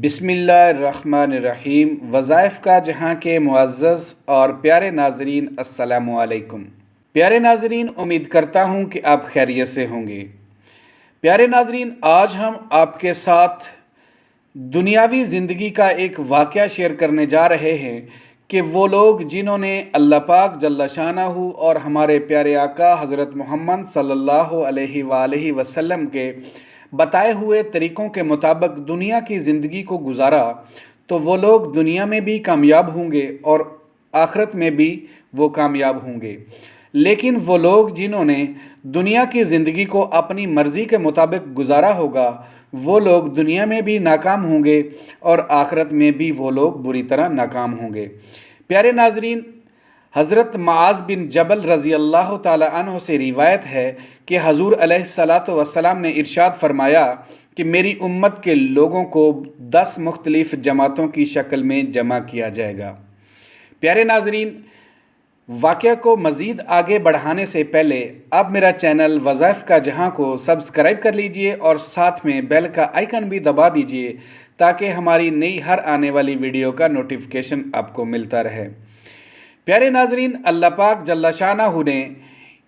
بسم اللہ الرحمن الرحیم۔ وظائف کا جہاں کے معزز اور پیارے ناظرین، السلام علیکم۔ پیارے ناظرین، امید کرتا ہوں کہ آپ خیریت سے ہوں گے۔ پیارے ناظرین، آج ہم آپ کے ساتھ دنیاوی زندگی کا ایک واقعہ شیئر کرنے جا رہے ہیں کہ وہ لوگ جنہوں نے اللہ پاک جل شانہ اور ہمارے پیارے آقا حضرت محمد صلی اللہ علیہ وآلہ وسلم کے بتائے ہوئے طریقوں کے مطابق دنیا کی زندگی کو گزارا، تو وہ لوگ دنیا میں بھی کامیاب ہوں گے اور آخرت میں بھی وہ کامیاب ہوں گے۔ لیکن وہ لوگ جنہوں نے دنیا کی زندگی کو اپنی مرضی کے مطابق گزارا ہوگا، وہ لوگ دنیا میں بھی ناکام ہوں گے اور آخرت میں بھی وہ لوگ بری طرح ناکام ہوں گے۔ پیارے ناظرین، حضرت معاذ بن جبل رضی اللہ تعالی عنہ سے روایت ہے کہ حضور علیہ الصلاۃ والسلام نے ارشاد فرمایا کہ میری امت کے لوگوں کو 10 مختلف جماعتوں کی شکل میں جمع کیا جائے گا۔ پیارے ناظرین، واقعہ کو مزید آگے بڑھانے سے پہلے اب میرا چینل وظائف کا جہاں کو سبسکرائب کر لیجئے اور ساتھ میں بیل کا آئیکن بھی دبا دیجئے تاکہ ہماری نئی ہر آنے والی ویڈیو کا نوٹیفیکیشن آپ کو ملتا رہے۔ پیارے ناظرین، اللہ پاک جل شانہ نے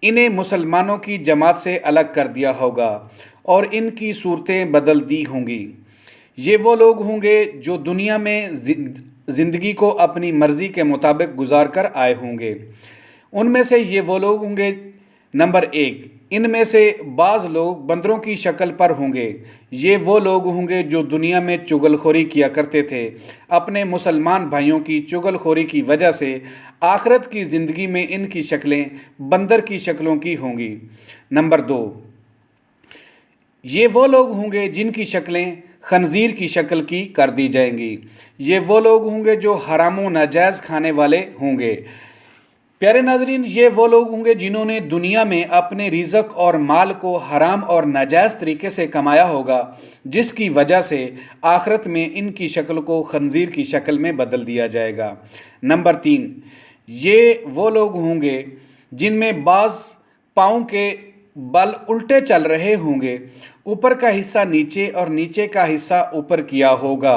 انہیں مسلمانوں کی جماعت سے الگ کر دیا ہوگا اور ان کی صورتیں بدل دی ہوں گی۔ یہ وہ لوگ ہوں گے جو دنیا میں زندگی کو اپنی مرضی کے مطابق گزار کر آئے ہوں گے۔ ان میں سے یہ وہ لوگ ہوں گے، نمبر 1، ان میں سے بعض لوگ بندروں کی شکل پر ہوں گے۔ یہ وہ لوگ ہوں گے جو دنیا میں چغل خوری کیا کرتے تھے۔ اپنے مسلمان بھائیوں کی چغل خوری کی وجہ سے آخرت کی زندگی میں ان کی شکلیں بندر کی شکلوں کی ہوں گی۔ نمبر 2، یہ وہ لوگ ہوں گے جن کی شکلیں خنزیر کی شکل کی کر دی جائیں گی۔ یہ وہ لوگ ہوں گے جو حرام و ناجائز کھانے والے ہوں گے۔ پیارے ناظرین، یہ وہ لوگ ہوں گے جنہوں نے دنیا میں اپنے رزق اور مال کو حرام اور ناجائز طریقے سے کمایا ہوگا، جس کی وجہ سے آخرت میں ان کی شکل کو خنزیر کی شکل میں بدل دیا جائے گا۔ نمبر 3، یہ وہ لوگ ہوں گے جن میں بعض پاؤں کے بل الٹے چل رہے ہوں گے، اوپر کا حصہ نیچے اور نیچے کا حصہ اوپر کیا ہوگا،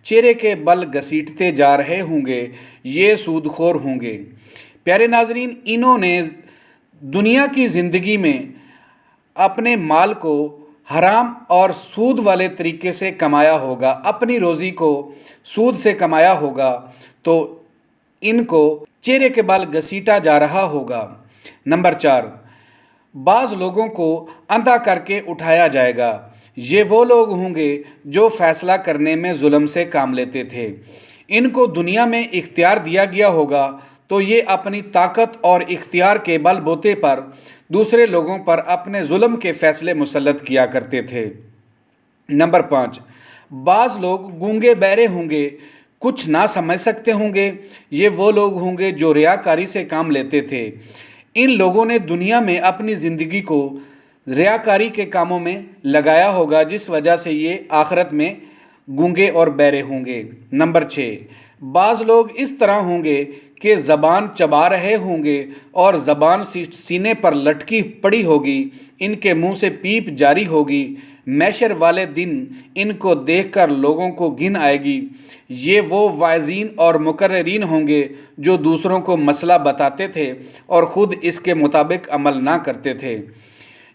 چہرے کے بل گھسیٹتے جا رہے ہوں گے، یہ سود خور ہوں گے۔ پیارے ناظرین، انہوں نے دنیا کی زندگی میں اپنے مال کو حرام اور سود والے طریقے سے کمایا ہوگا، اپنی روزی کو سود سے کمایا ہوگا، تو ان کو چہرے کے بال گھسیٹا جا رہا ہوگا۔ نمبر 4، بعض لوگوں کو اندھا کر کے اٹھایا جائے گا۔ یہ وہ لوگ ہوں گے جو فیصلہ کرنے میں ظلم سے کام لیتے تھے۔ ان کو دنیا میں اختیار دیا گیا ہوگا تو یہ اپنی طاقت اور اختیار کے بل بوتے پر دوسرے لوگوں پر اپنے ظلم کے فیصلے مسلط کیا کرتے تھے۔ نمبر 5، بعض لوگ گونگے بہرے ہوں گے، کچھ نہ سمجھ سکتے ہوں گے۔ یہ وہ لوگ ہوں گے جو ریاکاری سے کام لیتے تھے۔ ان لوگوں نے دنیا میں اپنی زندگی کو ریاکاری کے کاموں میں لگایا ہوگا، جس وجہ سے یہ آخرت میں گونگے اور بہرے ہوں گے۔ نمبر 6، بعض لوگ اس طرح ہوں گے کہ زبان چبا رہے ہوں گے اور زبان سینے پر لٹکی پڑی ہوگی، ان کے منہ سے پیپ جاری ہوگی۔ محشر والے دن ان کو دیکھ کر لوگوں کو گھن آئے گی۔ یہ وہ واعظین اور مقررین ہوں گے جو دوسروں کو مسئلہ بتاتے تھے اور خود اس کے مطابق عمل نہ کرتے تھے۔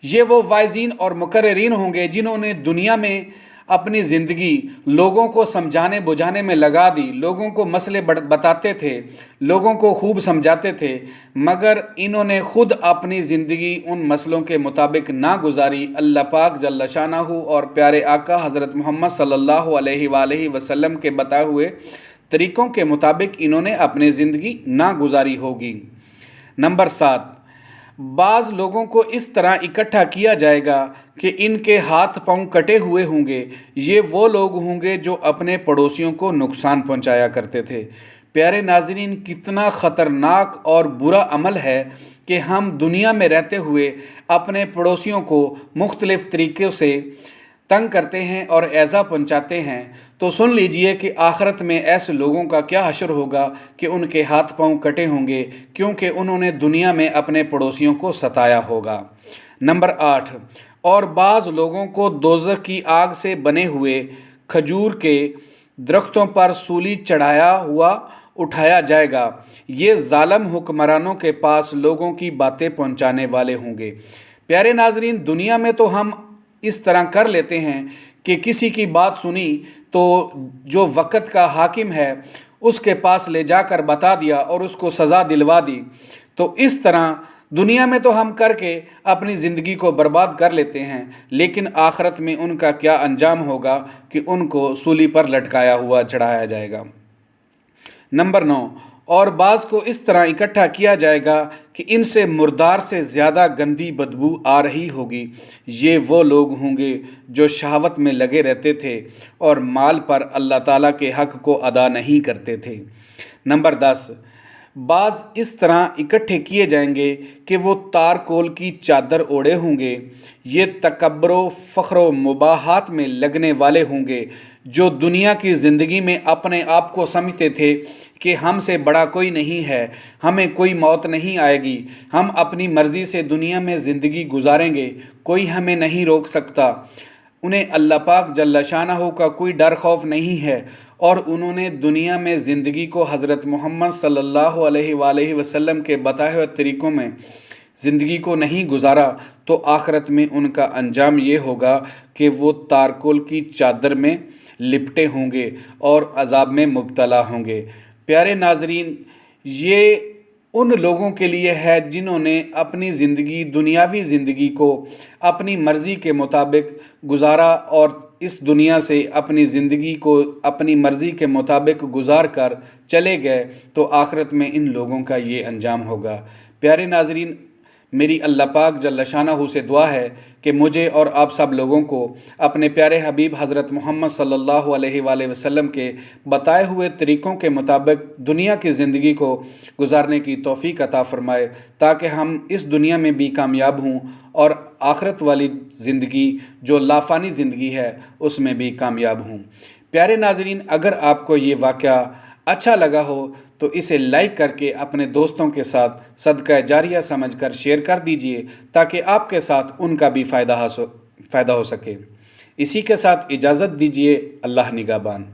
یہ وہ واعظین اور مقررین ہوں گے جنہوں نے دنیا میں اپنی زندگی لوگوں کو سمجھانے بجھانے میں لگا دی، لوگوں کو مسئلے بتاتے تھے، لوگوں کو خوب سمجھاتے تھے، مگر انہوں نے خود اپنی زندگی ان مسئلوں کے مطابق نہ گزاری۔ اللہ پاک جل شانہ اور پیارے آقا حضرت محمد صلی اللہ علیہ وآلہ وسلم کے بتائے ہوئے طریقوں کے مطابق انہوں نے اپنی زندگی نہ گزاری ہوگی۔ نمبر 7، بعض لوگوں کو اس طرح اکٹھا کیا جائے گا کہ ان کے ہاتھ پاؤں کٹے ہوئے ہوں گے۔ یہ وہ لوگ ہوں گے جو اپنے پڑوسیوں کو نقصان پہنچایا کرتے تھے۔ پیارے ناظرین، کتنا خطرناک اور برا عمل ہے کہ ہم دنیا میں رہتے ہوئے اپنے پڑوسیوں کو مختلف طریقوں سے تنگ کرتے ہیں اور ایذا پہنچاتے ہیں۔ تو سن لیجئے کہ آخرت میں ایسے لوگوں کا کیا حشر ہوگا کہ ان کے ہاتھ پاؤں کٹے ہوں گے کیونکہ انہوں نے دنیا میں اپنے پڑوسیوں کو ستایا ہوگا۔ نمبر 8، اور بعض لوگوں کو دوزخ کی آگ سے بنے ہوئے کھجور کے درختوں پر سولی چڑھایا ہوا اٹھایا جائے گا۔ یہ ظالم حکمرانوں کے پاس لوگوں کی باتیں پہنچانے والے ہوں گے۔ پیارے ناظرین، دنیا میں تو ہم اس طرح کر لیتے ہیں کہ کسی کی بات سنی تو جو وقت کا حاکم ہے اس کے پاس لے جا کر بتا دیا اور اس کو سزا دلوا دی۔ تو اس طرح دنیا میں تو ہم کر کے اپنی زندگی کو برباد کر لیتے ہیں، لیکن آخرت میں ان کا کیا انجام ہوگا کہ ان کو سولی پر لٹکایا ہوا چڑھایا جائے گا۔ نمبر 9، اور بعض کو اس طرح اکٹھا کیا جائے گا کہ ان سے مردار سے زیادہ گندی بدبو آ رہی ہوگی۔ یہ وہ لوگ ہوں گے جو شہوت میں لگے رہتے تھے اور مال پر اللہ تعالیٰ کے حق کو ادا نہیں کرتے تھے۔ نمبر 10، بعض اس طرح اکٹھے کیے جائیں گے کہ وہ تارکول کی چادر اوڑھے ہوں گے۔ یہ تکبر و فخر و مباحات میں لگنے والے ہوں گے، جو دنیا کی زندگی میں اپنے آپ کو سمجھتے تھے کہ ہم سے بڑا کوئی نہیں ہے، ہمیں کوئی موت نہیں آئے گی، ہم اپنی مرضی سے دنیا میں زندگی گزاریں گے، کوئی ہمیں نہیں روک سکتا۔ انہیں اللہ پاک جل شانہ کا کوئی ڈر خوف نہیں ہے، اور انہوں نے دنیا میں زندگی کو حضرت محمد صلی اللہ علیہ وآلہ وسلم کے بتائے ہوئے طریقوں میں زندگی کو نہیں گزارا، تو آخرت میں ان کا انجام یہ ہوگا کہ وہ تارکول کی چادر میں لپٹے ہوں گے اور عذاب میں مبتلا ہوں گے۔ پیارے ناظرین، یہ ان لوگوں کے لیے ہے جنہوں نے اپنی زندگی، دنیاوی زندگی کو اپنی مرضی کے مطابق گزارا اور اس دنیا سے اپنی زندگی کو اپنی مرضی کے مطابق گزار کر چلے گئے، تو آخرت میں ان لوگوں کا یہ انجام ہوگا۔ پیارے ناظرین، میری اللہ پاک جل شانہ سے دعا ہے کہ مجھے اور آپ سب لوگوں کو اپنے پیارے حبیب حضرت محمد صلی اللہ علیہ وآلہ وسلم کے بتائے ہوئے طریقوں کے مطابق دنیا کی زندگی کو گزارنے کی توفیق عطا فرمائے، تاکہ ہم اس دنیا میں بھی کامیاب ہوں اور آخرت والی زندگی جو لافانی زندگی ہے اس میں بھی کامیاب ہوں۔ پیارے ناظرین، اگر آپ کو یہ واقعہ اچھا لگا ہو تو اسے لائک کر کے اپنے دوستوں کے ساتھ صدقہ جاریہ سمجھ کر شیئر کر دیجئے، تاکہ آپ کے ساتھ ان کا بھی فائدہ ہو سکے۔ اسی کے ساتھ اجازت دیجئے، اللہ نگہبان۔